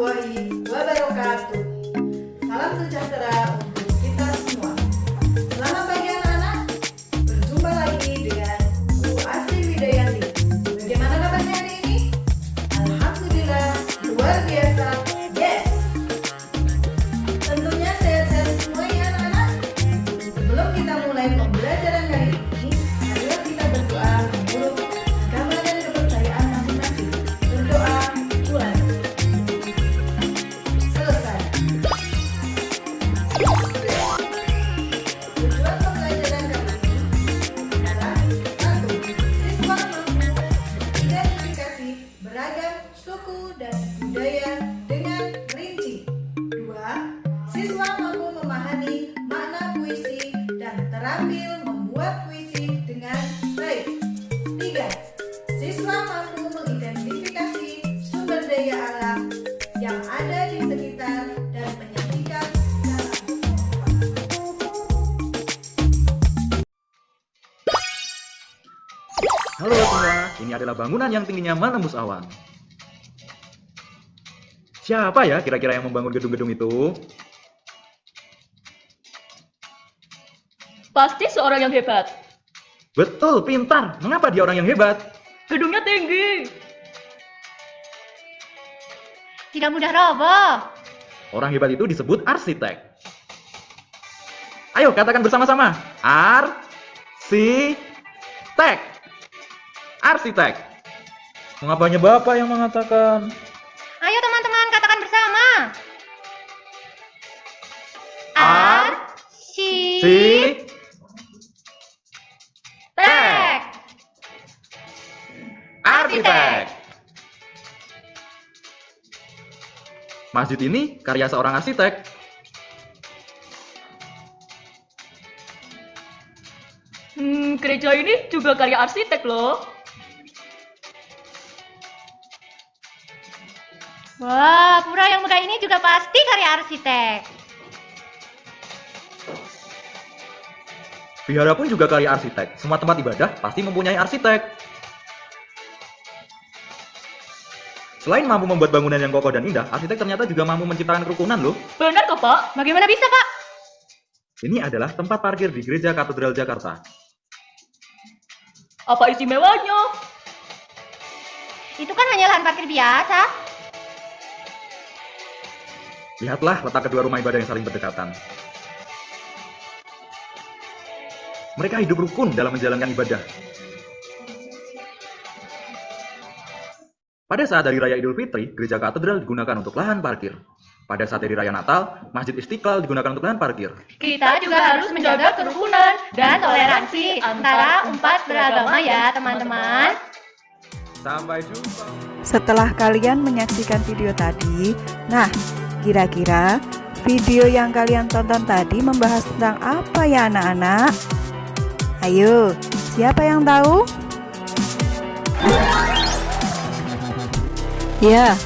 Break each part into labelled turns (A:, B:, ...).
A: warahmatullahi wabarakatuh. Salam sejahtera untuk kita semua. Selamat pagi anak-anak. Berjumpa lagi dengan Bu Asri Widayanti. Bagaimana kabarnya hari ini? Alhamdulillah luar biasa. Yes. Tentunya sehat-sehat semua ya anak-anak. Sebelum kita mulai pembelajaran kali ini, marilah kita berdoa menurut agama dan kepercayaan masing-masing. Berdoa mulai. Selesai. Tujuan pembelajaran kali ini adalah 1. Siswa mampu mengidentifikasi beragam suku dan budaya dengan rinci. 2. Siswa mampu memahami makna puisi dan terampil membuat puisi dengan baik. 3. Siswa mampu mengidentifikasi sumber daya alam yang ada di sekitar dan menyajikan dalam.
B: Halo semua, ini adalah bangunan yang tingginya menembus awan. Siapa ya kira-kira yang membangun gedung-gedung itu?
C: Pasti seorang yang hebat.
B: Betul, pintar. Mengapa dia orang yang hebat?
C: Gedungnya tinggi.
D: Tidak mudah roboh.
B: Orang hebat itu disebut arsitek. Ayo katakan bersama-sama. Arsitek. Arsitek. Mengapanya Bapak yang mengatakan?
D: Ayo teman-teman katakan bersama.
B: Arsitek. Arsitek. Masjid ini karya seorang arsitek.
C: Gereja ini juga karya arsitek loh.
D: Wah, pura yang megah ini juga pasti karya arsitek.
B: Vihara pun juga karya arsitek. Semua tempat ibadah pasti mempunyai arsitek. Selain mampu membuat bangunan yang kokoh dan indah, arsitek ternyata juga mampu menciptakan kerukunan loh.
C: Benar kok, Pak?
D: Bagaimana bisa, Pak?
B: Ini adalah tempat parkir di Gereja Katedral Jakarta.
C: Apa istimewanya?
D: Itu kan hanya lahan parkir biasa.
B: Lihatlah letak kedua rumah ibadah yang saling berdekatan. Mereka hidup rukun dalam menjalankan ibadah. Pada saat Hari Raya Idul Fitri, Gereja Katedral digunakan untuk lahan parkir. Pada saat Hari Raya Natal, Masjid Istiqlal digunakan untuk lahan parkir.
D: Kita juga harus menjaga kerukunan dan toleransi antara umat beragama ya, teman-teman.
B: Sampai jumpa.
E: Setelah kalian menyaksikan video tadi, nah, kira-kira video yang kalian tonton tadi membahas tentang apa ya anak-anak? Ayo, siapa yang tahu? Ya,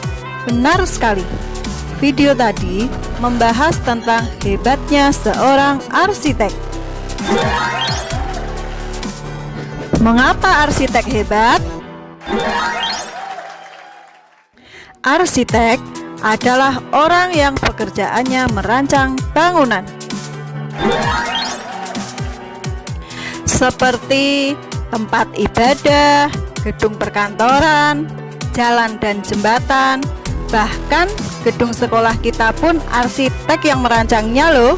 E: benar sekali. Video tadi membahas tentang hebatnya seorang arsitek. Mengapa arsitek hebat? Arsitek adalah orang yang pekerjaannya merancang bangunan. Seperti tempat ibadah, gedung perkantoran, jalan dan jembatan, bahkan gedung sekolah kita pun arsitek yang merancangnya loh.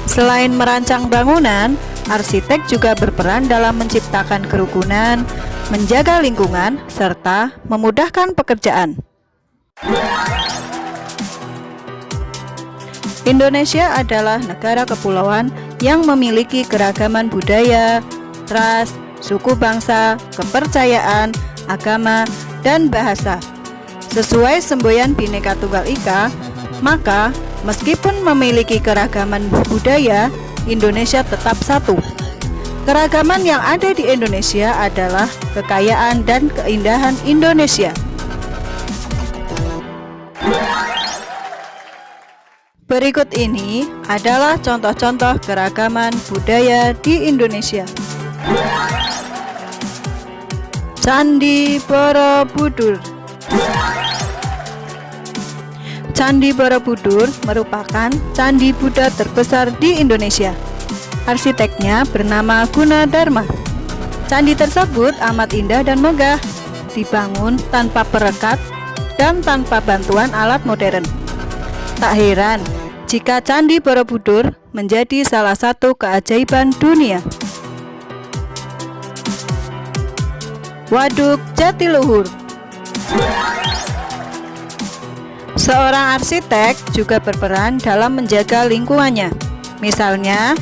E: Selain merancang bangunan, arsitek juga berperan dalam menciptakan kerukunan, menjaga lingkungan, serta memudahkan pekerjaan. Indonesia adalah negara kepulauan yang memiliki keragaman budaya, ras, suku bangsa, kepercayaan, agama, dan bahasa. Sesuai semboyan Bhinneka Tunggal Ika, maka meskipun memiliki keragaman budaya, Indonesia tetap satu. Keragaman yang ada di Indonesia adalah kekayaan dan keindahan Indonesia. Berikut ini adalah contoh-contoh keragaman budaya di Indonesia. Candi Borobudur. Candi Borobudur merupakan candi Buddha terbesar di Indonesia. Arsiteknya bernama Gunadarma. Candi tersebut amat indah dan megah, dibangun tanpa perekat dan tanpa bantuan alat modern. Tak heran jika Candi Borobudur menjadi salah satu keajaiban dunia. Waduk Jatiluhur. Seorang arsitek juga berperan dalam menjaga lingkungannya. Misalnya,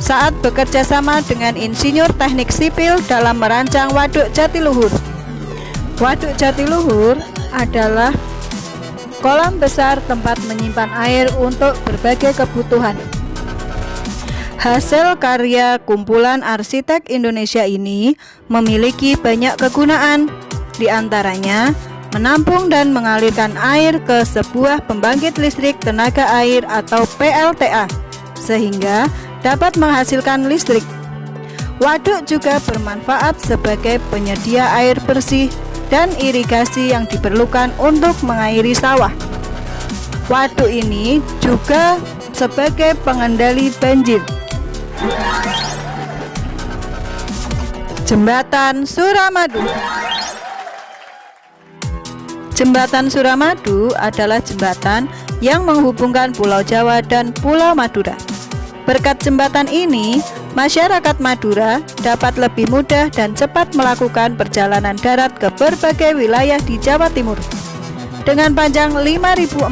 E: saat bekerja sama dengan insinyur teknik sipil dalam merancang Waduk Jatiluhur. Waduk Jatiluhur adalah kolam besar tempat menyimpan air untuk berbagai kebutuhan. Hasil karya kumpulan arsitek Indonesia ini memiliki banyak kegunaan, di antaranya menampung dan mengalirkan air ke sebuah pembangkit listrik tenaga air atau PLTA, sehingga dapat menghasilkan listrik. Waduk juga bermanfaat sebagai penyedia air bersih dan irigasi yang diperlukan untuk mengairi sawah. Waduk ini juga sebagai pengendali banjir. Jembatan Suramadu. Jembatan Suramadu adalah jembatan yang menghubungkan Pulau Jawa dan Pulau Madura. Berkat jembatan ini, masyarakat Madura dapat lebih mudah dan cepat melakukan perjalanan darat ke berbagai wilayah di Jawa Timur. Dengan panjang 5.438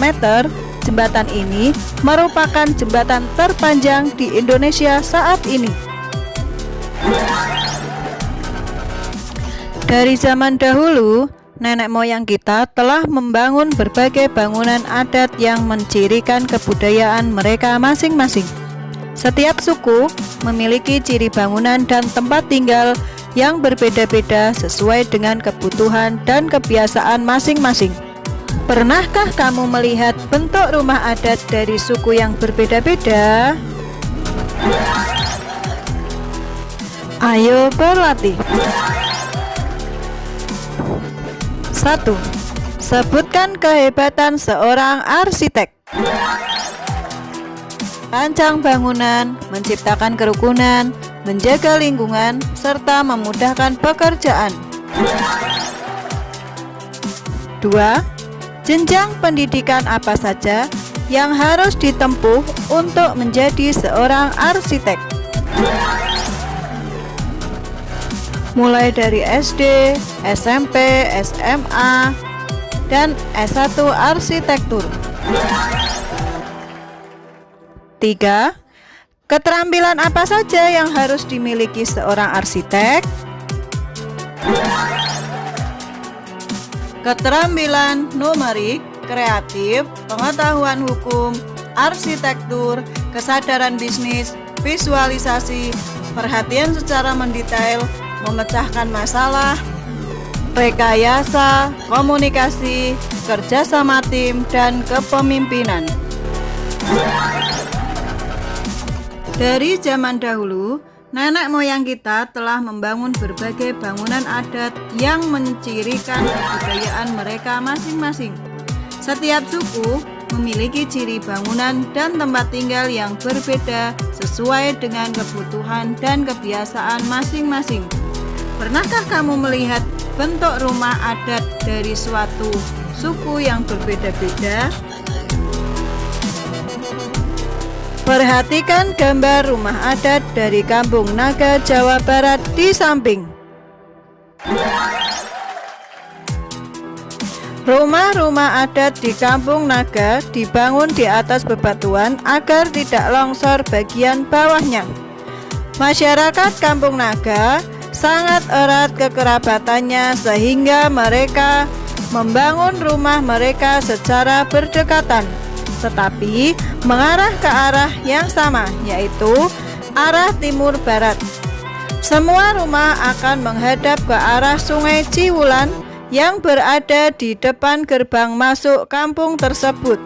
E: meter, jembatan ini merupakan jembatan terpanjang di Indonesia saat ini. Dari zaman dahulu, nenek moyang kita telah membangun berbagai bangunan adat yang mencirikan kebudayaan mereka masing-masing. Setiap suku memiliki ciri bangunan dan tempat tinggal yang berbeda-beda sesuai dengan kebutuhan dan kebiasaan masing-masing. Pernahkah kamu melihat bentuk rumah adat dari suku yang berbeda-beda? Ayo berlatih. 1. Sebutkan kehebatan seorang arsitek. Rancang bangunan, menciptakan kerukunan, menjaga lingkungan, serta memudahkan pekerjaan. 2. Jenjang pendidikan apa saja yang harus ditempuh untuk menjadi seorang arsitek? Mulai dari SD, SMP, SMA, dan S1 arsitektur. 3. Keterampilan apa saja yang harus dimiliki seorang arsitek? Keterampilan numerik, kreatif, pengetahuan hukum, arsitektur, kesadaran bisnis, visualisasi, perhatian secara mendetail, memecahkan masalah, rekayasa, komunikasi, kerjasama tim, dan kepemimpinan. Dari zaman dahulu, nenek moyang kita telah membangun berbagai bangunan adat yang mencirikan kebudayaan mereka masing-masing. Setiap suku memiliki ciri bangunan dan tempat tinggal yang berbeda sesuai dengan kebutuhan dan kebiasaan masing-masing. Pernahkah kamu melihat bentuk rumah adat dari suatu suku yang berbeda-beda? Perhatikan gambar rumah adat dari Kampung Naga, Jawa Barat di samping. Rumah-rumah adat di Kampung Naga dibangun di atas bebatuan agar tidak longsor bagian bawahnya. Masyarakat Kampung Naga sangat erat kekerabatannya sehingga mereka membangun rumah mereka secara berdekatan, tetapi mengarah ke arah yang sama, yaitu arah timur barat. Semua rumah akan menghadap ke arah Sungai Ciwulan yang berada di depan gerbang masuk kampung tersebut.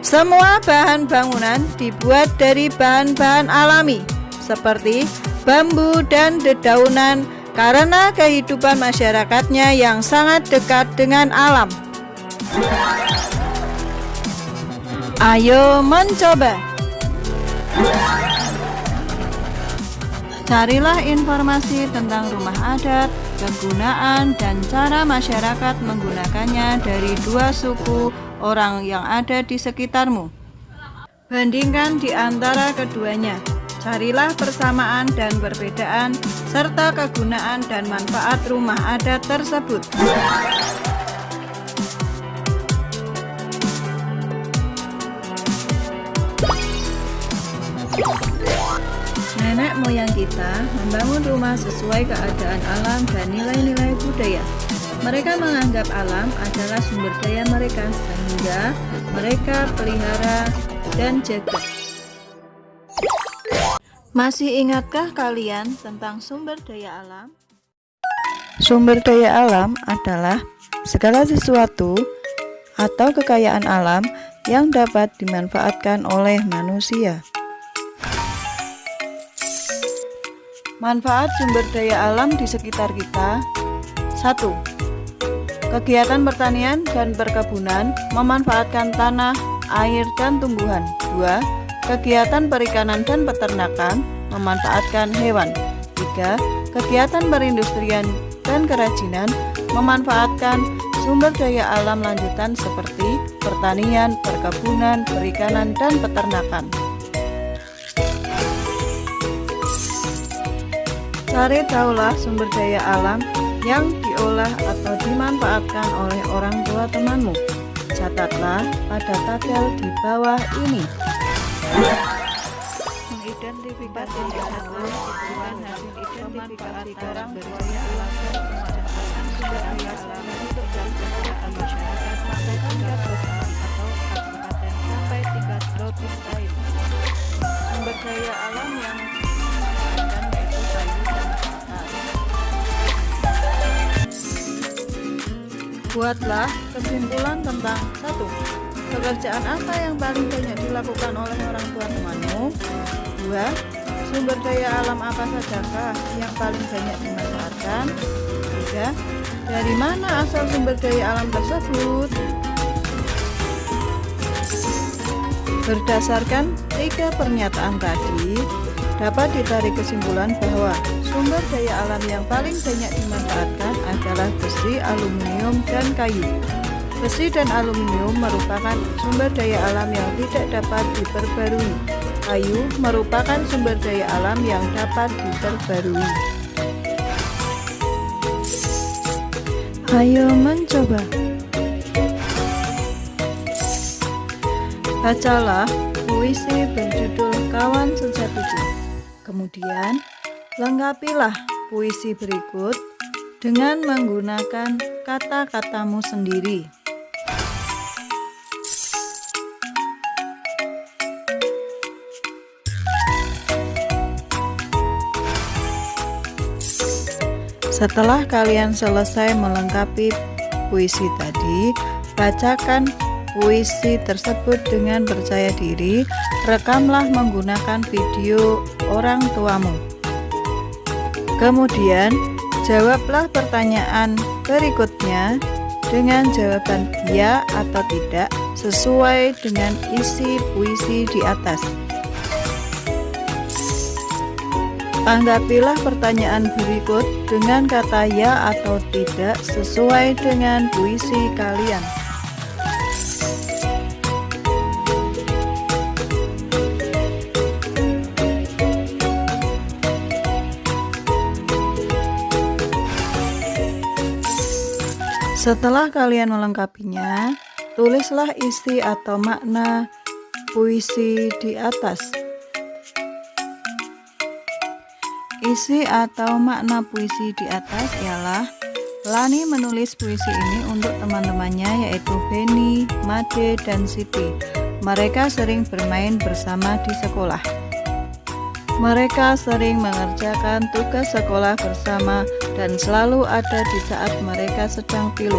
E: Semua bahan bangunan dibuat dari bahan-bahan alami seperti bambu dan dedaunan karena kehidupan masyarakatnya yang sangat dekat dengan alam. Ayo mencoba. Carilah informasi tentang rumah adat, kegunaan, dan cara masyarakat menggunakannya dari dua suku orang yang ada di sekitarmu. Bandingkan di antara keduanya. Carilah persamaan dan perbedaan, serta kegunaan dan manfaat rumah adat tersebut. Nenek moyang kita membangun rumah sesuai keadaan alam dan nilai-nilai budaya. Mereka menganggap alam adalah sumber daya mereka, sehingga mereka pelihara dan jaga. Masih ingatkah kalian tentang sumber daya alam? Sumber daya alam adalah segala sesuatu atau kekayaan alam yang dapat dimanfaatkan oleh manusia. Manfaat sumber daya alam di sekitar kita. 1. Kegiatan pertanian dan perkebunan memanfaatkan tanah, air, dan tumbuhan. 2. Kegiatan perikanan dan peternakan memanfaatkan hewan. 3. Kegiatan perindustrian dan kerajinan memanfaatkan sumber daya alam lanjutan seperti pertanian, perkebunan, perikanan, dan peternakan. Cari tahulah sumber daya alam yang diolah atau dimanfaatkan oleh orang tua temanmu. Catatlah pada tabel di bawah ini. Mengidentifikasi bukan hasil identifikasi barang berdaya alam dan pemanfaatan sumber daya alam untuk kesejahteraan masyarakat pada tingkat besar atau kabupaten sampai tingkat provinsi. Sumber daya alam yang dimanfaatkan yaitu kayu dan kertas. Buatlah kesimpulan tentang 1. Pekerjaan apa yang paling banyak dilakukan oleh orang tua temanmu? 2. Sumber daya alam apa sajakah yang paling banyak dimanfaatkan? 3. Dari mana asal sumber daya alam tersebut? Berdasarkan 3 pernyataan tadi, dapat ditarik kesimpulan bahwa sumber daya alam yang paling banyak dimanfaatkan adalah besi, aluminium, dan kayu. Besi dan aluminium merupakan sumber daya alam yang tidak dapat diperbarui. Kayu merupakan sumber daya alam yang dapat diperbarui. Ayo mencoba. Bacalah puisi berjudul Kawan Sejatiku. Kemudian, lengkapilah puisi berikut dengan menggunakan kata-katamu sendiri. Setelah kalian selesai melengkapi puisi tadi, bacakan puisi tersebut dengan percaya diri. Rekamlah menggunakan video orang tuamu. Kemudian, jawablah pertanyaan berikutnya dengan jawaban ya atau tidak sesuai dengan isi puisi di atas. Tanggapilah pertanyaan berikut dengan kata ya atau tidak sesuai dengan puisi kalian. Setelah kalian melengkapinya, tulislah isi atau makna puisi di atas. Isi atau makna puisi di atas ialah Lani menulis puisi ini untuk teman-temannya yaitu Beni, Made, dan Siti. Mereka sering bermain bersama di sekolah. Mereka sering mengerjakan tugas sekolah bersama dan selalu ada di saat mereka sedang pilu.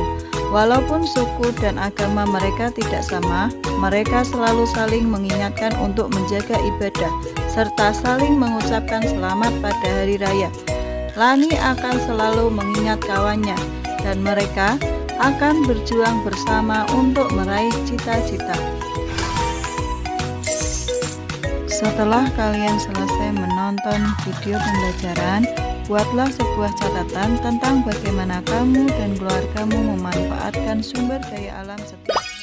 E: Walaupun suku dan agama mereka tidak sama, mereka selalu saling mengingatkan untuk menjaga ibadah serta saling mengucapkan selamat pada hari raya. Lani akan selalu mengingat kawannya dan mereka akan berjuang bersama untuk meraih cita-cita. Setelah kalian selesai menonton video pembelajaran, buatlah sebuah catatan tentang bagaimana kamu dan keluargamu memanfaatkan sumber daya alam setiap hari.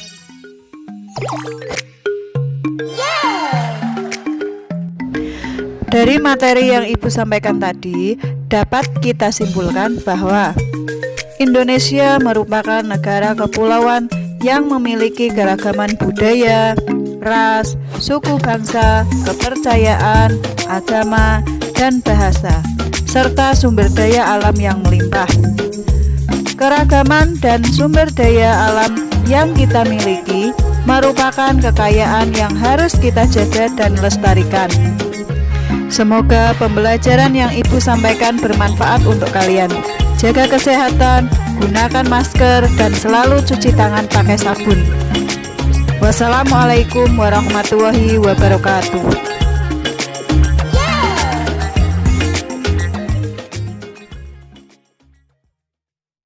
E: Dari materi yang Ibu sampaikan tadi, dapat kita simpulkan bahwa Indonesia merupakan negara kepulauan yang memiliki keragaman budaya, ras, suku bangsa, kepercayaan, agama, dan bahasa, serta sumber daya alam yang melimpah. Keragaman dan sumber daya alam yang kita miliki merupakan kekayaan yang harus kita jaga dan lestarikan. Semoga pembelajaran yang Ibu sampaikan bermanfaat untuk kalian. Jaga kesehatan, gunakan masker, dan selalu cuci tangan pakai sabun. Wassalamualaikum warahmatullahi wabarakatuh.